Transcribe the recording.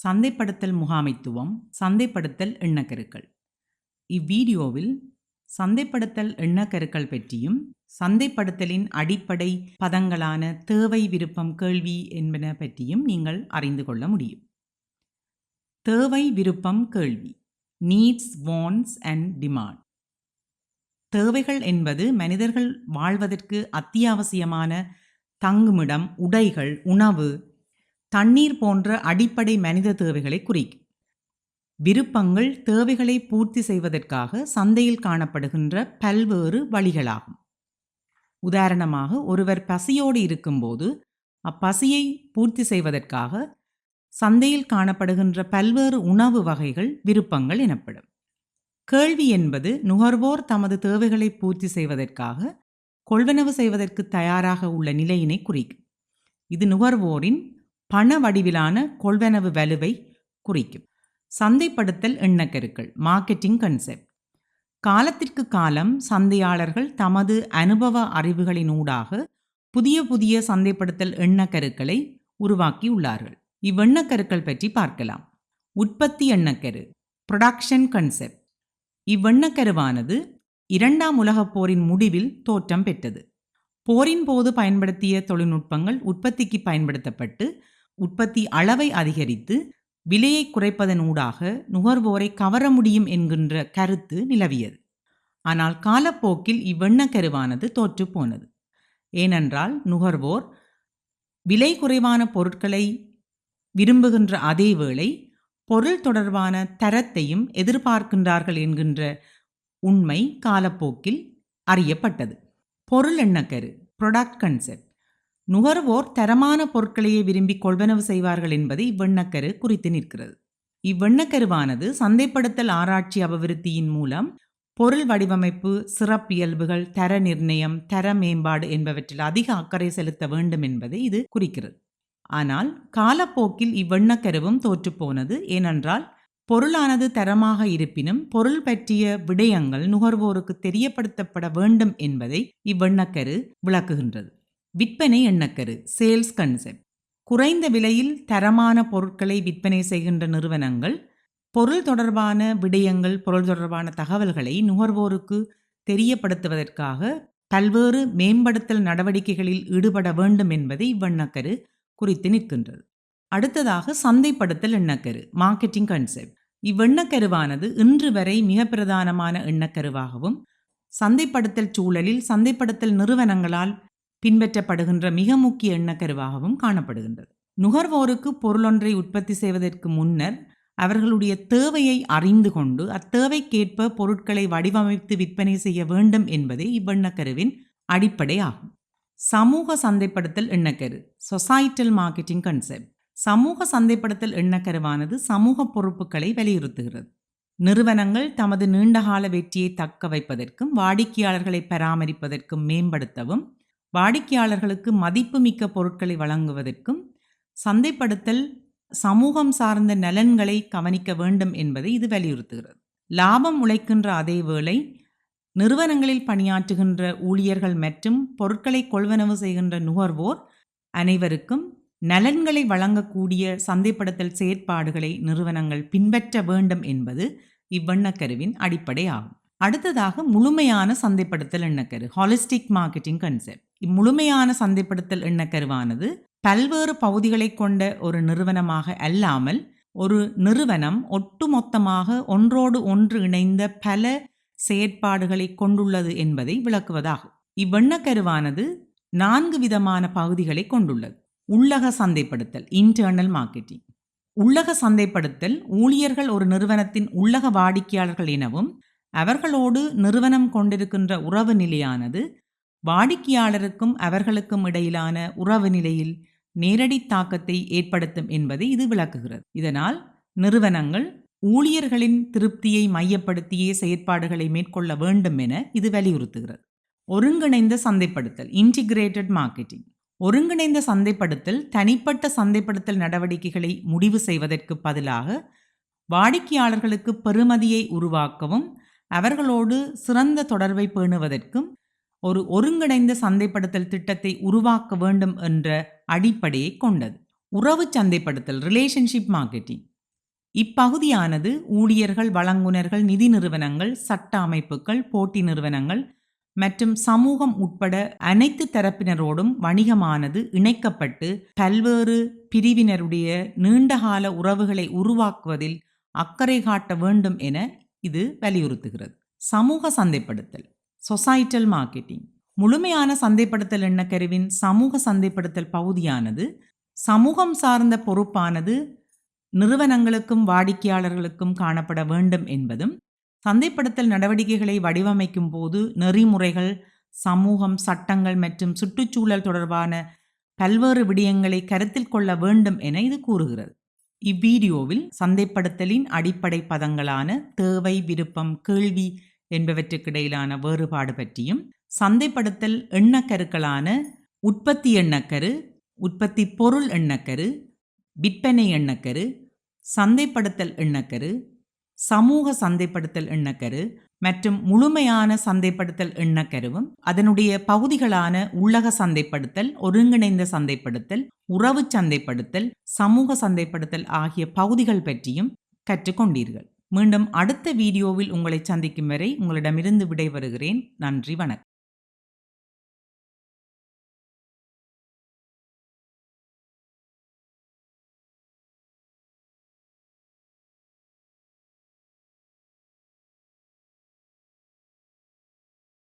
சந்தைப்படுத்தல் முகாமைத்துவம், சந்தைப்படுத்தல் எண்ணக்கருக்கள். இவ்வீடியோவில் சந்தைப்படுத்தல் எண்ணக்கருக்கள் பற்றியும் சந்தைப்படுத்தலின் அடிப்படை பதங்களான தேவை, விருப்பம், கேள்வி என்பன பற்றியும் நீங்கள் அறிந்து கொள்ள முடியும். தேவை, விருப்பம், கேள்வி. Needs, wants and demand. தேவைகள் என்பது மனிதர்கள் வாழ்வதற்கு அத்தியாவசியமான தங்குமிடம், உடைகள், உணவு, தண்ணீர் போன்ற அடிப்படை மனித தேவைகளை குறிக்கும். விருப்பங்கள் தேவைகளை பூர்த்தி செய்வதற்காக சந்தையில் காணப்படுகின்ற பல்வேறு வழிகளாகும். உதாரணமாக, ஒருவர் பசியோடு இருக்கும்போது அப்பசியை பூர்த்தி செய்வதற்காக சந்தையில் காணப்படுகின்ற பல்வேறு உணவு வகைகள் விருப்பங்கள் எனப்படும். கேள்வி என்பது நுகர்வோர் தமது தேவைகளை பூர்த்தி செய்வதற்காக கொள்வனவு செய்வதற்கு தயாராக உள்ள நிலையினை குறிக்கும். இது நுகர்வோரின் பண வடிவிலான கொள்வனவு வலுவை குறிக்கும். சந்தைப்படுத்தல் எண்ணக்கருக்கள், மார்க்கெட்டிங் கன்செப்ட். காலத்திற்கு காலம் சந்தையாளர்கள் தமது அனுபவ அறிவுகளினூடாக புதிய புதிய சந்தைப்படுத்தல் எண்ணக்கருக்களை உருவாக்கியுள்ளார்கள். இவ்வெண்ணக்கருக்கள் பற்றி பார்க்கலாம். உற்பத்தி எண்ணக்கரு, ப்ரொடக்ஷன் கன்செப்ட். இவ்வெண்ணக்கருவானது 2ஆம் உலகப் போரின் முடிவில் தோற்றம் பெற்றது. போரின் போது பயன்படுத்திய தொழில்நுட்பங்கள் உற்பத்திக்கு பயன்படுத்தப்பட்டு உற்பத்தி அளவை அதிகரித்து விலையை குறைப்பதனூடாக நுகர்வோரை கவர முடியும் என்கின்ற கருத்து நிலவியது. ஆனால் காலப்போக்கில் இவ்வெண்ணக்கருவானது தோற்று போனது. ஏனென்றால் நுகர்வோர் விலை குறைவான பொருட்களை விரும்புகின்ற அதே வேளை பொருள் தொடர்பான தரத்தையும் எதிர்பார்க்கின்றார்கள் என்கின்ற உண்மை காலப்போக்கில் அறியப்பட்டது. பொருள் எண்ணக்கரு, ப்ரொடக்ட் கன்செப்ட். நுகர்வோர் தரமான பொருட்களையே விரும்பி கொள்வனவு செய்வார்கள் என்பது இவ்வெண்ணக்கரு குறித்து நிற்கிறது. இவ்வெண்ணக்கருவானது சந்தைப்படுத்தல் ஆராய்ச்சி அபிவிருத்தியின் மூலம் பொருள் வடிவமைப்பு, சிறப்பியல்புகள், தர நிர்ணயம், தர மேம்பாடு என்பவற்றில் அதிக அக்கறை செலுத்த வேண்டும் என்பதை இது குறிக்கிறது. ஆனால் காலப்போக்கில் இவ்வெண்ணக்கருவும் தோற்றுப்போனது. ஏனென்றால் பொருளானது தரமாக இருப்பினும் பொருள் பற்றிய விடயங்கள் நுகர்வோருக்கு தெரியப்படுத்தப்பட வேண்டும் என்பதை இவ்வெண்ணக்கரு விளக்குகின்றது. விற்பனை எண்ணக்கரு, சேல்ஸ் கன்செப்ட். குறைந்த விலையில் தரமான பொருட்களை விற்பனை செய்கின்ற நிறுவனங்கள் பொருள் தொடர்பான விடயங்கள், பொருள் தொடர்பான தகவல்களை நுகர்வோருக்கு தெரியப்படுத்துவதற்காக பல்வேறு மேம்படுத்தல் நடவடிக்கைகளில் ஈடுபட வேண்டும் என்பதை இவ்வெண்ணக்கரு குறித்து நிற்கின்றது. அடுத்ததாக சந்தைப்படுத்தல் எண்ணக்கரு, மார்க்கெட்டிங் கன்செப்ட். இவ்வெண்ணக்கருவானது இன்று வரை மிக பிரதானமான எண்ணக்கருவாகவும் சந்தைப்படுத்தல் சூழலில் சந்தைப்படுத்தல் நிறுவனங்களால் பின்பற்றப்படுகின்ற மிக முக்கிய எண்ணக்கருவாகவும் காணப்படுகின்றது. நுகர்வோருக்கு பொருளொன்றை உற்பத்தி செய்வதற்கு முன்னர் அவர்களுடைய தேவையை அறிந்து கொண்டு அத்தேவைக்கேற்ப பொருட்களை வடிவமைத்து விற்பனை செய்ய வேண்டும் என்பதே இவ்வெண்ணக்கருவின் அடிப்படை ஆகும். சமூக சந்தைப்படுத்தல் எண்ணக்கரு, சொசைட்டல் மார்க்கெட்டிங் கன்செப்ட். சமூக சந்தைப்படுத்தல் எண்ணக்கருவானது சமூக பொறுப்புகளை வலியுறுத்துகிறது. நிறுவனங்கள் தமது நீண்டகால வெற்றியை தக்க வைப்பதற்கும் வாடிக்கையாளர்களை பராமரிப்பதற்கும் மேம்படுத்தவும் வாடிக்கையாளர்களுக்கு மதிப்புமிக்க பொருட்களை வழங்குவதற்கும் சந்தைப்படுத்தல் சமூகம் சார்ந்த நலன்களை கவனிக்க வேண்டும் என்பதை இது வலியுறுத்துகிறது. லாபம் உழைக்கின்ற அதே வேளை நிறுவனங்களில் பணியாற்றுகின்ற ஊழியர்கள் மற்றும் பொருட்களை கொள்வனவு செய்கின்ற நுகர்வோர் அனைவருக்கும் நலன்களை வழங்கக்கூடிய சந்தைப்படுத்தல் செயற்பாடுகளை நிறுவனங்கள் பின்பற்ற வேண்டும் என்பது இவ்வெண்ணக்கருவின் அடிப்படை ஆகும். அடுத்ததாக முழுமையான சந்தைப்படுத்தல் எண்ணக்கரு, ஹாலிஸ்டிக் மார்க்கெட்டிங் கன்செப்ட். இம்முழுமையான சந்தைப்படுத்தல் எண்ணக்கருவானது பல்வேறு பகுதிகளை கொண்ட ஒரு நிறுவனமாக அல்லாமல் ஒரு நிறுவனம் ஒட்டுமொத்தமாக ஒன்றோடு ஒன்று இணைந்த பல செயற்பாடுகளை கொண்டுள்ளது என்பதை விளக்குவதாகும். இவ்வெண்ணக்கருவானது 4 விதமான பகுதிகளை கொண்டுள்ளது. உள்ளக சந்தைப்படுத்தல், இன்டர்னல் மார்க்கெட்டிங். உள்ளக சந்தைப்படுத்தல் ஊழியர்கள் ஒரு நிறுவனத்தின் உள்ளக வாடிக்கையாளர்கள் எனவும் அவர்களோடு நிறுவனம் கொண்டிருக்கின்ற உறவு நிலையானது வாடிக்கையாளருக்கும் அவர்களுக்கும் இடையிலான உறவு நிலையில் நேரடி தாக்கத்தை ஏற்படுத்தும் என்பதை இது விளக்குகிறது. இதனால் நிறுவனங்கள் ஊழியர்களின் திருப்தியை மையப்படுத்தியே செயற்பாடுகளை மேற்கொள்ள வேண்டும் என இது வலியுறுத்துகிறது. ஒருங்கிணைந்த சந்தைப்படுத்தல், இன்டிகிரேட்டட் மார்க்கெட்டிங். ஒருங்கிணைந்த சந்தைப்படுத்தல் தனிப்பட்ட சந்தைப்படுத்தல் நடவடிக்கைகளை முடிவு செய்வதற்கு பதிலாக வாடிக்கையாளர்களுக்கு பெறுமதியை உருவாக்கவும் அவர்களோடு சிறந்த தொடர்பை பேணுவதற்கும் ஒரு ஒருங்கிணைந்த சந்தைப்படுத்தல் திட்டத்தை உருவாக்க வேண்டும் என்ற அடிப்படையை கொண்டது. உறவு சந்தைப்படுத்தல், ரிலேஷன்ஷிப் மார்க்கெட்டிங். இப்பகுதியானது ஊழியர்கள், வழங்குனர்கள், நிதி நிறுவனங்கள், சட்ட அமைப்புகள், போட்டி நிறுவனங்கள் மற்றும் சமூகம் உட்பட அனைத்து தரப்பினரோடும் வணிகமானது இணைக்கப்பட்டு பல்வேறு பிரிவினருடைய நீண்டகால உறவுகளை உருவாக்குவதில் அக்கறை காட்ட வேண்டும் என இது வலியுறுத்துகிறது. சமூக சந்தைப்படுத்தல், சொசைட்டல் மார்க்கெட்டிங். முழுமையான சந்தைப்படுத்தல் எண்ணக்கருவின் சமூக சந்தைப்படுத்தல் பகுதியானது சமூகம் சார்ந்த பொறுப்பானது நிறுவனங்களுக்கும் வாடிக்கையாளர்களுக்கும் காணப்பட வேண்டும் என்பதும், சந்தைப்படுத்தல் நடவடிக்கைகளை வடிவமைக்கும் போது நெறிமுறைகள், சமூகம், சட்டங்கள் மற்றும் சுற்றுச்சூழல் தொடர்பான பல்வேறு விடயங்களை கருத்தில் கொள்ள வேண்டும் என இது கூறுகிறது. இவ்வீடியோவில் சந்தைப்படுத்தலின் அடிப்படை பதங்களான தேவை, விருப்பம், கேள்வி என்பவற்றுக்கிடையிலான வேறுபாடு பற்றியும், சந்தைப்படுத்தல் எண்ணக்கருக்களான உற்பத்தி எண்ணக்கரு, உற்பத்தி பொருள் எண்ணக்கரு, விற்பனை எண்ணக்கரு, சந்தைப்படுத்தல் எண்ணக்கரு, சமூக சந்தைப்படுத்தல் எண்ணக்கரு மற்றும் முழுமையான சந்தைப்படுத்தல் எண்ணக்கருவும் அதனுடைய பகுதிகளான உள்ளக சந்தைப்படுத்தல், ஒருங்கிணைந்த சந்தைப்படுத்தல், உறவு சந்தைப்படுத்தல், சமூக சந்தைப்படுத்தல் ஆகிய பகுதிகள் பற்றியும் கற்றுக்கொண்டீர்கள். மீண்டும் அடுத்த வீடியோவில் உங்களை சந்திக்கும் வரை உங்களிடமிருந்து விடைபெறுகிறேன். நன்றி, வணக்கம்.